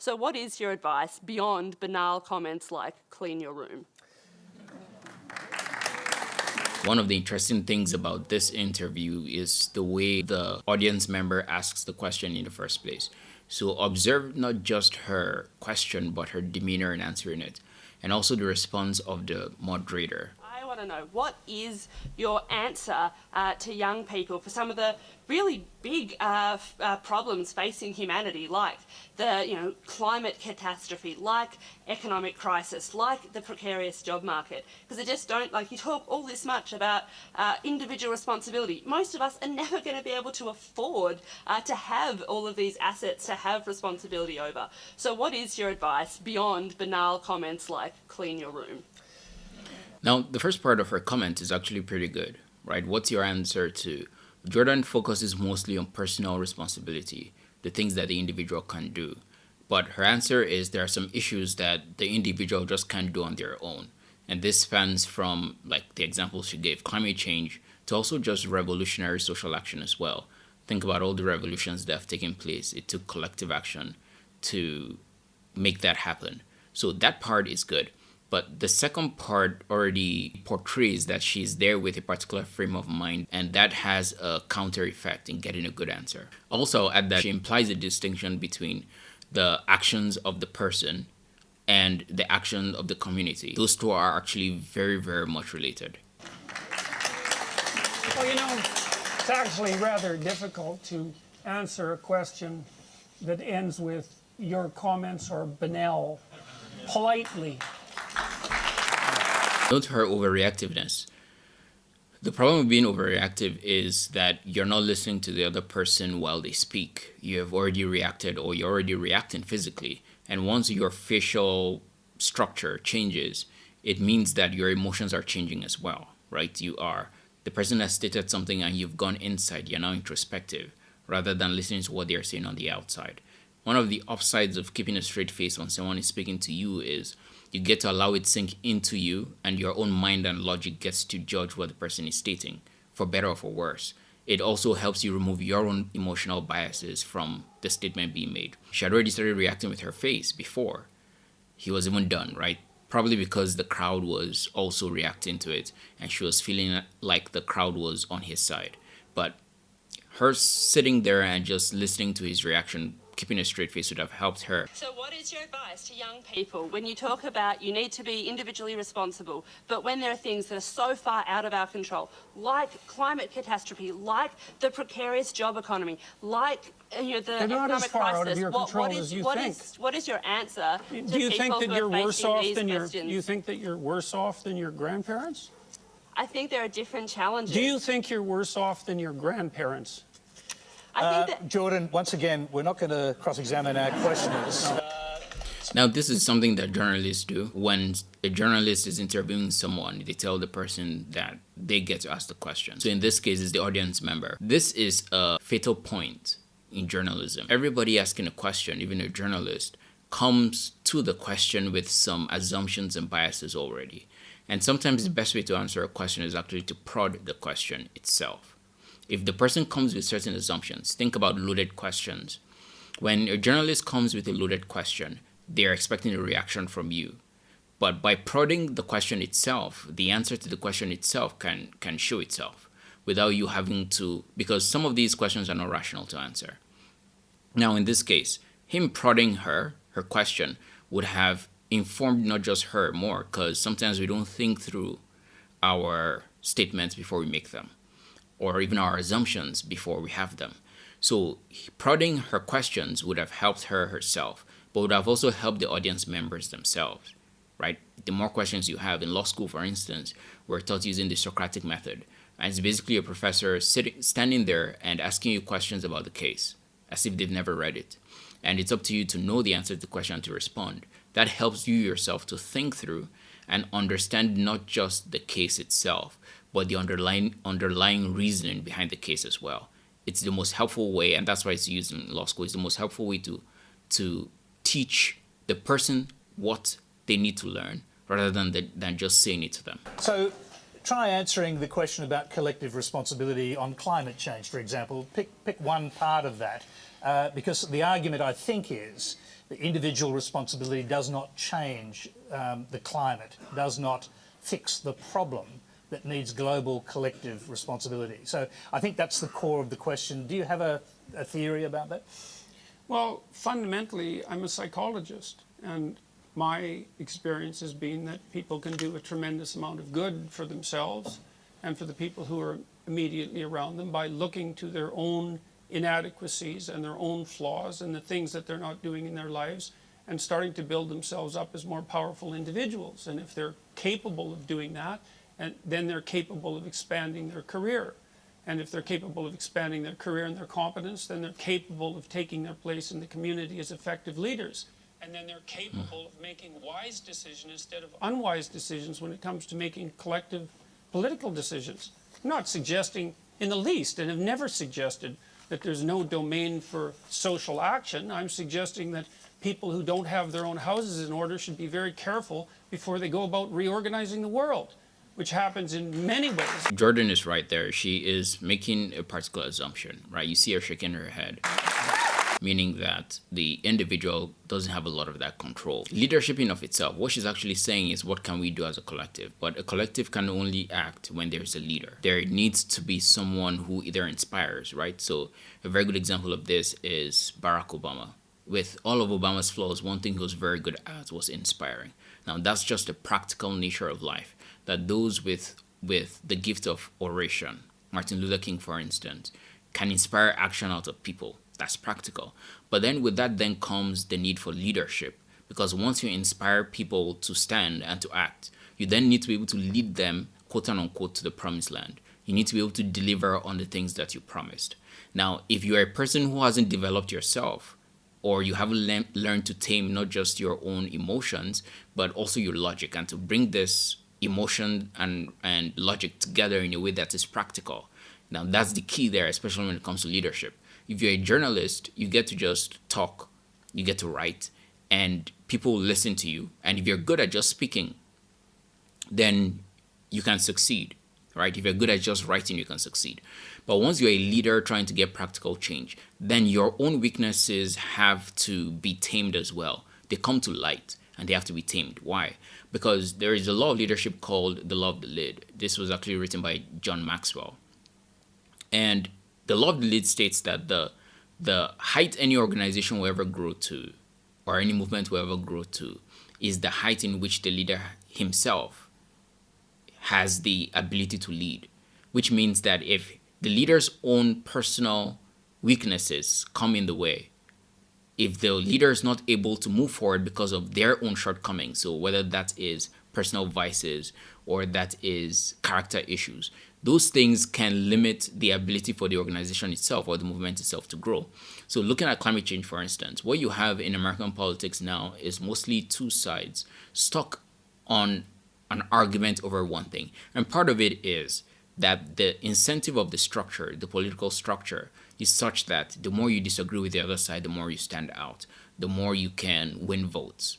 So what is your advice beyond banal comments like clean your room? One of the interesting things about this interview is the way the audience member asks the question in the first place. So observe not just her question, but her demeanor in answering it, and also the response of the moderator. I want to know, what is your answer to young people for some of the really big problems facing humanity, like the climate catastrophe, like economic crisis, like the precarious job market? Because I just don't, you talk all this much about individual responsibility. Most of us are never going to be able to afford to have all of these assets to have responsibility over. So what is your advice beyond banal comments like clean your room? Now, the first part of her comment is actually pretty good, right? What's your answer to? Jordan focuses mostly on personal responsibility, the things that the individual can do. But her answer is there are some issues that the individual just can't do on their own. And this spans from, like the example she gave, climate change, to also just revolutionary social action as well. Think about all the revolutions that have taken place. It took collective action to make that happen. So that part is good. But the second part already portrays that she's there with a particular frame of mind, and that has a counter effect in getting a good answer. Also, at that, she implies a distinction between the actions of the person and the action of the community. Those two are actually very, very much related. Well, it's actually rather difficult to answer a question that ends with your comments are banal, politely. Note her overreactiveness. The problem with being overreactive is that you're not listening to the other person while they speak. You have already reacted, or you're already reacting physically. And once your facial structure changes, it means that your emotions are changing as well, right? The person has stated something and you've gone inside. You're now introspective rather than listening to what they're saying on the outside. One of the upsides of keeping a straight face when someone is speaking to you is you get to allow it sink into you, and your own mind and logic gets to judge what the person is stating, for better or for worse. It also helps you remove your own emotional biases from the statement being made. She had already started reacting with her face before he was even done, right? Probably because the crowd was also reacting to it, and she was feeling like the crowd was on his side. But her sitting there and just listening to his reaction, keeping a straight face, would have helped her. So what is your advice to young people when you talk about you need to be individually responsible, but when there are things that are so far out of our control, like climate catastrophe, like the precarious job economy, like the economic crisis, out of your control as you think. What is your answer to Do you think that you're worse off than you think that you're worse off than your grandparents? I think there are different challenges. Do you think you're worse off than your grandparents? I think that Jordan, once again, we're not going to cross-examine our questioners. Now, this is something that journalists do. When a journalist is interviewing someone, they tell the person that they get to ask the question. So in this case, it's the audience member. This is a fatal point in journalism. Everybody asking a question, even a journalist, comes to the question with some assumptions and biases already. And sometimes the best way to answer a question is actually to prod the question itself. If the person comes with certain assumptions, think about loaded questions. When a journalist comes with a loaded question, they're expecting a reaction from you. But by prodding the question itself, the answer to the question itself can show itself without you having to, because some of these questions are not rational to answer. Now, in this case, him prodding her question, would have informed not just her more, because sometimes we don't think through our statements before we make them, or even our assumptions before we have them. So prodding her questions would have helped her herself, but would have also helped the audience members themselves, right? The more questions you have, in law school, for instance, we're taught using the Socratic method. And it's basically a professor standing there and asking you questions about the case, as if they've never read it. And it's up to you to know the answer to the question and to respond. That helps you yourself to think through and understand not just the case itself, but the underlying reasoning behind the case as well. It's the most helpful way, and that's why it's used in law school. It's the most helpful way to teach the person what they need to learn, rather than just saying it to them. So try answering the question about collective responsibility on climate change, for example. Pick one part of that, because the argument, I think, is the individual responsibility does not change the climate, does not fix the problem that needs global collective responsibility. So I think that's the core of the question. Do you have a theory about that? Well, fundamentally, I'm a psychologist, and my experience has been that people can do a tremendous amount of good for themselves and for the people who are immediately around them by looking to their own inadequacies and their own flaws and the things that they're not doing in their lives and starting to build themselves up as more powerful individuals. And if they're capable of doing that, and then they're capable of expanding their career. And if they're capable of expanding their career and their competence, then they're capable of taking their place in the community as effective leaders. And then they're capable of making wise decisions instead of unwise decisions when it comes to making collective political decisions. I'm not suggesting in the least, and have never suggested, that there's no domain for social action. I'm suggesting that people who don't have their own houses in order should be very careful before they go about reorganizing the world, which happens in many ways. Jordan is right there. She is making a particular assumption, right? You see her shaking her head, meaning that the individual doesn't have a lot of that control. Leadership in of itself, what she's actually saying is, what can we do as a collective? But a collective can only act when there's a leader. There needs to be someone who either inspires, right? So a very good example of this is Barack Obama. With all of Obama's flaws, one thing he was very good at was inspiring. Now, that's just the practical nature of life, that those with the gift of oration, Martin Luther King, for instance, can inspire action out of people. That's practical. But then with that then comes the need for leadership, because once you inspire people to stand and to act, you then need to be able to lead them, quote unquote, to the promised land. You need to be able to deliver on the things that you promised. Now, if you're a person who hasn't developed yourself, or you haven't learned to tame not just your own emotions, but also your logic, and to bring this emotion and logic together in a way that is practical. Now, that's the key there, especially when it comes to leadership. If you're a journalist, you get to just talk, you get to write, and people will listen to you. And if you're good at just speaking, then you can succeed, right? If you're good at just writing, you can succeed. But once you're a leader trying to get practical change, then your own weaknesses have to be tamed as well. They come to light and they have to be tamed. Why? Because there is a law of leadership called the law of the lid. This was actually written by John Maxwell. And the law of the lid states that the height any organization will ever grow to, or any movement will ever grow to, is the height in which the leader himself has the ability to lead. Which means that if the leader's own personal weaknesses come in the way, if the leader is not able to move forward because of their own shortcomings, so whether that is personal vices or that is character issues, those things can limit the ability for the organization itself or the movement itself to grow. So looking at climate change, for instance, what you have in American politics now is mostly two sides stuck on an argument over one thing. And part of it is that the incentive of the structure, the political structure, is such that the more you disagree with the other side, the more you stand out, the more you can win votes.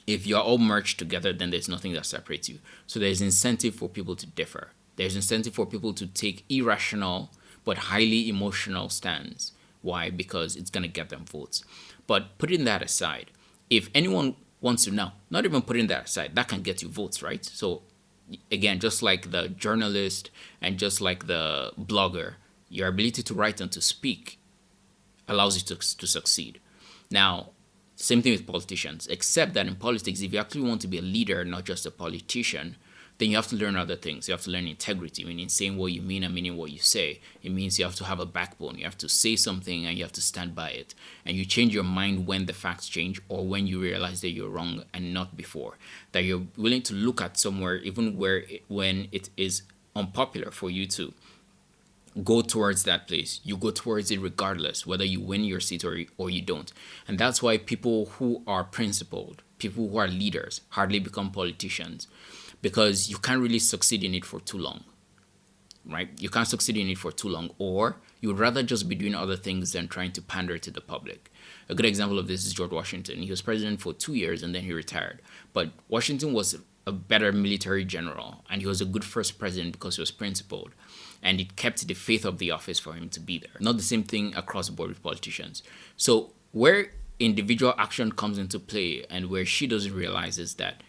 If you're all merged together, then there's nothing that separates you. So there's incentive for people to differ. There's incentive for people to take irrational but highly emotional stands. Why? Because it's going to get them votes. But putting that aside, if anyone wants to now, not even putting that aside, that can get you votes, right? So again, just like the journalist and just like the blogger, your ability to write and to speak allows you to succeed. Now, same thing with politicians, except that in politics, if you actually want to be a leader, not just a politician, then you have to learn other things. You have to learn integrity, meaning saying what you mean and meaning what you say. It means you have to have a backbone. You have to say something and you have to stand by it. And you change your mind when the facts change or when you realize that you're wrong and not before. That you're willing to look at somewhere even when it is unpopular for you to go towards that place. You go towards it regardless, whether you win your seat or you don't. And that's why people who are principled, people who are leaders, hardly become politicians. Because you can't really succeed in it for too long, right? You can't succeed in it for too long, or you would rather just be doing other things than trying to pander to the public. A good example of this is George Washington. He was president for 2 years and then he retired. But Washington was a better military general and he was a good first president because he was principled. And it kept the faith of the office for him to be there. Not the same thing across the board with politicians. So where individual action comes into play, and where she doesn't realize is that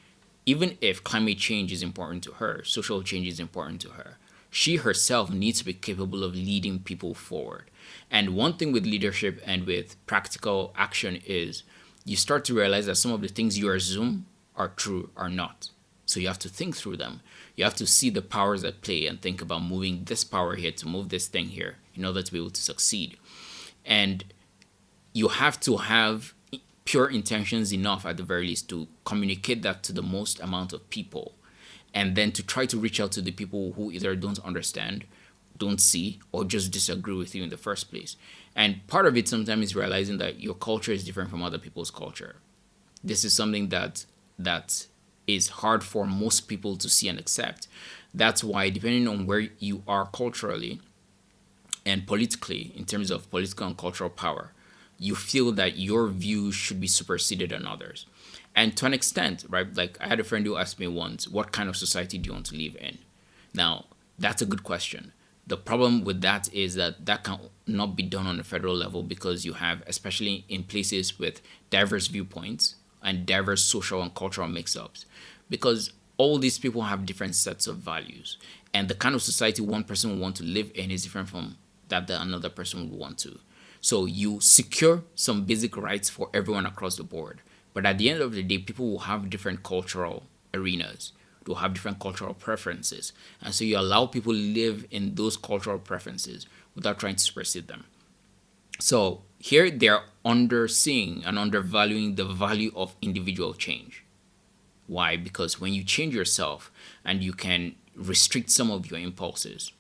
even if climate change is important to her, social change is important to her, she herself needs to be capable of leading people forward. And one thing with leadership and with practical action is you start to realize that some of the things you assume are true are not. So you have to think through them. You have to see the powers at play and think about moving this power here to move this thing here in order to be able to succeed. And you have to have pure intentions enough at the very least to communicate that to the most amount of people, and then to try to reach out to the people who either don't understand, don't see, or just disagree with you in the first place. And part of it sometimes is realizing that your culture is different from other people's culture. This is something that is hard for most people to see and accept. That's why, depending on where you are culturally and politically, in terms of political and cultural power, you feel that your view should be superseded on others. And to an extent, right, like I had a friend who asked me once, what kind of society do you want to live in? Now, that's a good question. The problem with that is that can not be done on a federal level, because you have, especially in places with diverse viewpoints and diverse social and cultural mix-ups, because all these people have different sets of values. And the kind of society one person would want to live in is different from that another person would want to. So you secure some basic rights for everyone across the board. But at the end of the day, people will have different cultural arenas. They'll have different cultural preferences. And so you allow people to live in those cultural preferences without trying to supersede them. So here they're underseeing and undervaluing the value of individual change. Why? Because when you change yourself and you can restrict some of your impulses,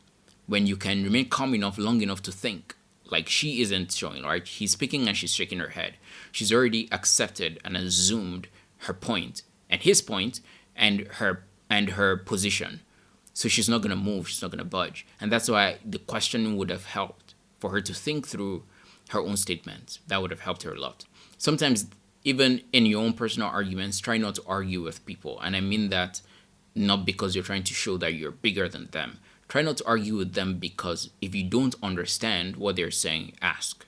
when you can remain calm enough, long enough to think, like she isn't showing, right? She's speaking and she's shaking her head. She's already accepted and assumed her point and his point and her position. So she's not going to move. She's not going to budge. And that's why the questioning would have helped for her to think through her own statements. That would have helped her a lot. Sometimes, even in your own personal arguments, try not to argue with people. And I mean that not because you're trying to show that you're bigger than them. Try not to argue with them, because if you don't understand what they're saying, ask.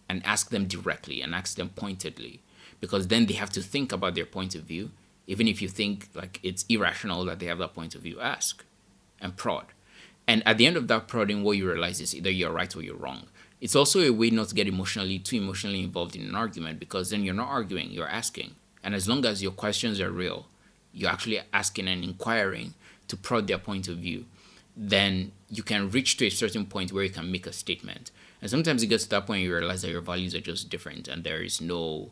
And ask them directly and ask them pointedly. Because then they have to think about their point of view. Even if you think like it's irrational that they have that point of view, ask and prod. And at the end of that prodding, what you realize is either you're right or you're wrong. It's also a way not to get too emotionally involved in an argument, because then you're not arguing, you're asking. And as long as your questions are real, you're actually asking and inquiring to prod their point of view, then you can reach to a certain point where you can make a statement. And sometimes it gets to that point you realize that your values are just different, and there is no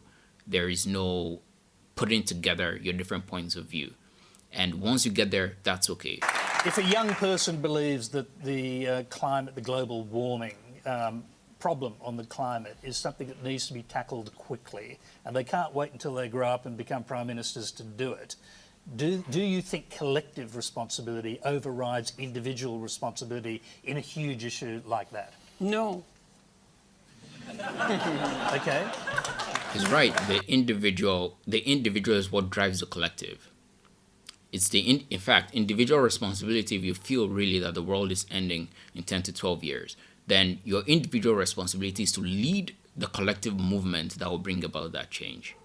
putting together your different points of view. And once you get there, that's okay. If a young person believes that the climate, the global warming problem on the climate is something that needs to be tackled quickly, and they can't wait until they grow up and become prime ministers to do it, do you think collective responsibility overrides individual responsibility in a huge issue like that? No. Okay. He's right. The individual is what drives the collective. It's in fact, individual responsibility. If you feel really that the world is ending in 10 to 12 years, then your individual responsibility is to lead the collective movement that will bring about that change.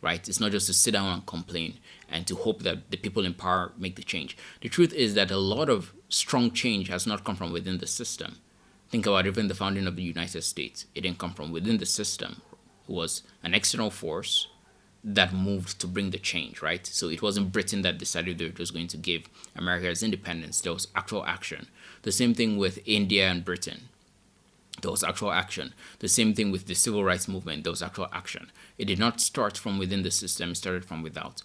Right? It's not just to sit down and complain and to hope that the people in power make the change. The truth is that a lot of strong change has not come from within the system. Think about even the founding of the United States. It didn't come from within the system. It was an external force that moved to bring the change, right? So it wasn't Britain that decided that it was going to give America its independence. There was actual action. The same thing with India and Britain. There was actual action. The same thing with the civil rights movement. There was actual action. It did not start from within the system. It started from without.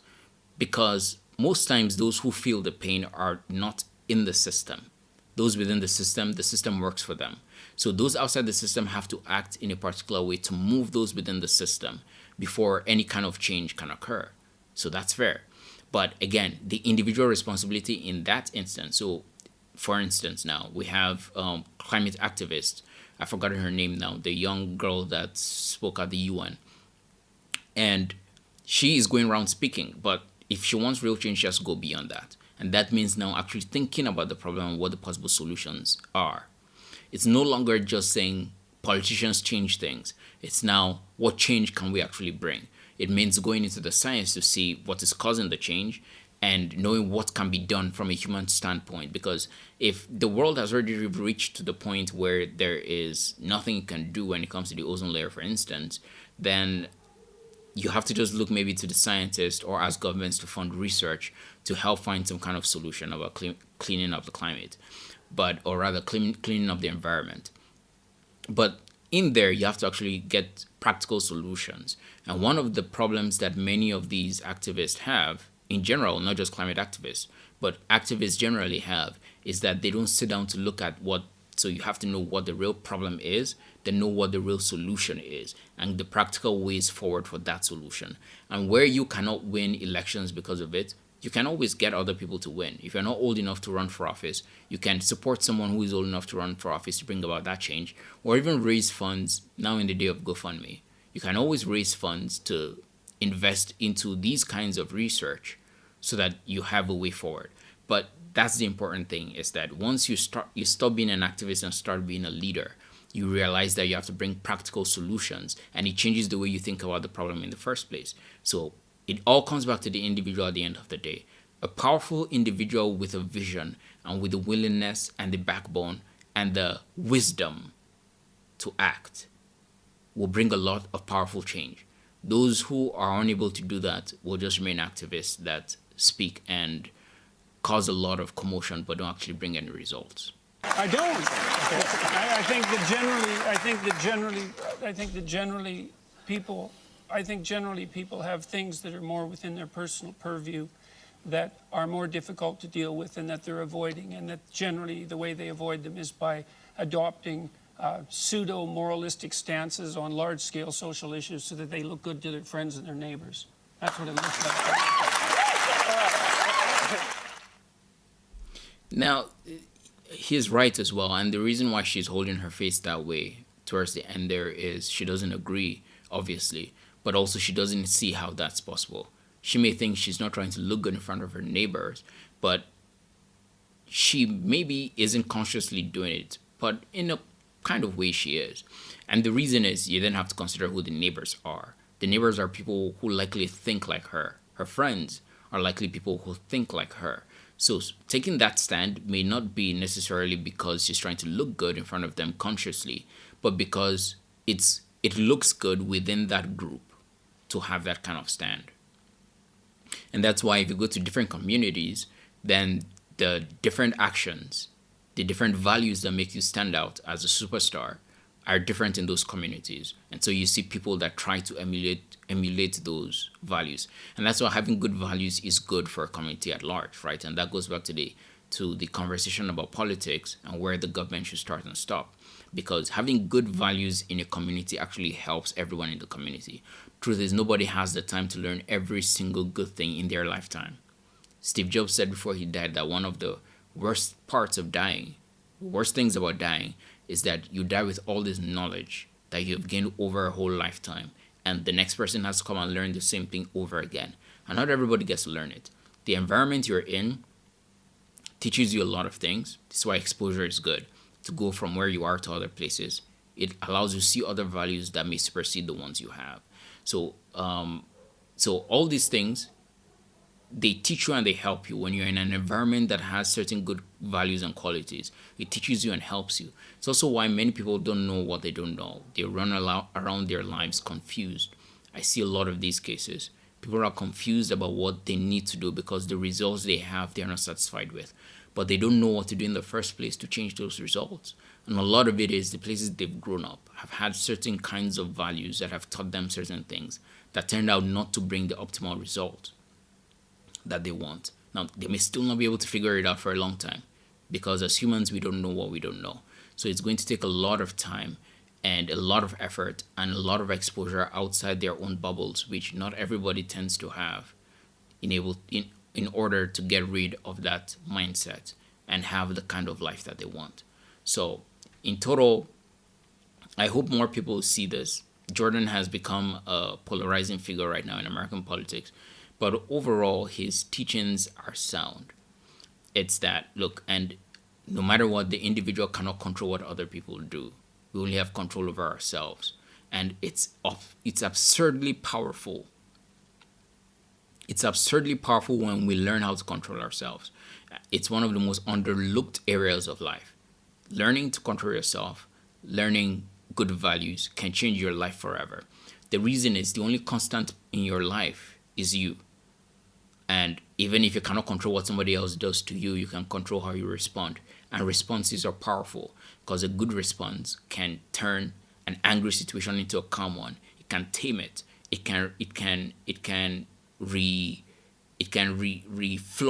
Because most times those who feel the pain are not in the system. Those within the system works for them. So those outside the system have to act in a particular way to move those within the system before any kind of change can occur. So that's fair. But again, the individual responsibility in that instance. So for instance, now we have climate activists. I've forgotten her name now, the young girl that spoke at the UN. And she is going around speaking, but if she wants real change, she has to go beyond that. And that means now actually thinking about the problem and what the possible solutions are. It's no longer just saying politicians change things. It's now what change can we actually bring? It means going into the science to see what is causing the change and knowing what can be done from a human standpoint. Because if the world has already reached to the point where there is nothing you can do when it comes to the ozone layer, for instance, then you have to just look maybe to the scientists or ask governments to fund research to help find some kind of solution about cleaning up the climate, or rather cleaning up the environment. But in there, you have to actually get practical solutions. And one of the problems that many of these activists have in general, not just climate activists, but activists generally have, is that they don't sit down to look at so you have to know what the real problem is, then know what the real solution is, and the practical ways forward for that solution. And where you cannot win elections because of it, you can always get other people to win. If you're not old enough to run for office, you can support someone who is old enough to run for office to bring about that change, or even raise funds now in the day of GoFundMe. You can always raise funds to invest into these kinds of research so that you have a way forward. But that's the important thing, is that once you stop being an activist and start being a leader, you realize that you have to bring practical solutions, and it changes the way you think about the problem in the first place. So it all comes back to the individual at the end of the day. A powerful individual with a vision and with the willingness and the backbone and the wisdom to act will bring a lot of powerful change. Those who are unable to do that will just remain activists that speak and cause a lot of commotion but don't actually bring any results. I don't. I think that generally people have things that are more within their personal purview that are more difficult to deal with and that they're avoiding, and that generally the way they avoid them is by adopting pseudo-moralistic stances on large-scale social issues so that they look good to their friends and their neighbors. That's what it looks like. Now, he's right as well, and the reason why she's holding her face that way towards the end there is she doesn't agree, obviously, but also she doesn't see how that's possible. She may think she's not trying to look good in front of her neighbors, but she maybe isn't consciously doing it, but in a kind of way she is. And the reason is you then have to consider who the neighbors are. The neighbors are people who likely think like her. Her friends are likely people who think like her. So taking that stand may not be necessarily because she's trying to look good in front of them consciously, but because it looks good within that group to have that kind of stand. And that's why if you go to different communities, then the different actions, the different values that make you stand out as a superstar are different in those communities. And so you see people that try to emulate those values. And that's why having good values is good for a community at large, right? And that goes back to the conversation about politics and where the government should start and stop. Because having good values in a community actually helps everyone in the community. Truth is, nobody has the time to learn every single good thing in their lifetime. Steve Jobs said before he died that one of the worst things about dying, is that you die with all this knowledge that you have gained over a whole lifetime, and the next person has to come and learn the same thing over again. And not everybody gets to learn it. The environment you're in teaches you a lot of things. That's why exposure is good. To go from where you are to other places, it allows you to see other values that may supersede the ones you have. So all these things, they teach you and they help you when you're in an environment that has certain good values and qualities. It teaches you and helps you. It's also why many people don't know what they don't know. They run around their lives confused. I see a lot of these cases. People are confused about what they need to do because the results they have, they're not satisfied with. But they don't know what to do in the first place to change those results. And a lot of it is the places they've grown up have had certain kinds of values that have taught them certain things that turned out not to bring the optimal result that they want. Now, they may still not be able to figure it out for a long time because as humans, we don't know what we don't know. So it's going to take a lot of time and a lot of effort and a lot of exposure outside their own bubbles, which not everybody tends to have in order to get rid of that mindset and have the kind of life that they want. So in total, I hope more people see this. Jordan has become a polarizing figure right now in American politics, but overall, his teachings are sound. It's that, look, and no matter what, the individual cannot control what other people do. We only have control over ourselves. And it's absurdly powerful. It's absurdly powerful when we learn how to control ourselves. It's one of the most underlooked areas of life. Learning to control yourself, learning good values can change your life forever. The reason is the only constant in your life is you. And even if you cannot control what somebody else does to you, you can control how you respond. And responses are powerful because a good response can turn an angry situation into a calm one. It can tame it. It can reflow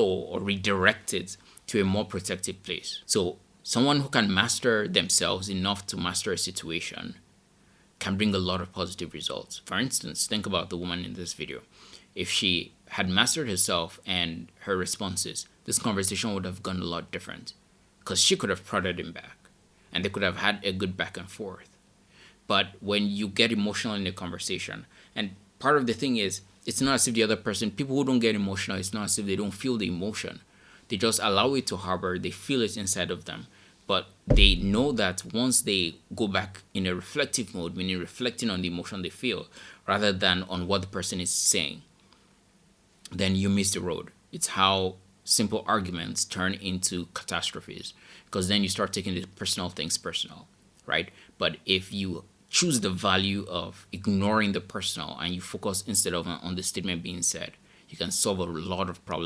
or redirect it to a more protective place. So someone who can master themselves enough to master a situation can bring a lot of positive results. For instance, think about the woman in this video. If she had mastered herself and her responses, this conversation would have gone a lot different because she could have prodded him back and they could have had a good back and forth. But when you get emotional in a conversation, and part of the thing is, it's not as if the other person, people who don't get emotional, it's not as if they don't feel the emotion. They just allow it to harbor, they feel it inside of them. But they know that once they go back in a reflective mode, meaning reflecting on the emotion they feel, rather than on what the person is saying, then you miss the road. It's how simple arguments turn into catastrophes, because then you start taking the personal things personal, right? But if you choose the value of ignoring the personal and you focus instead of on the statement being said, you can solve a lot of problems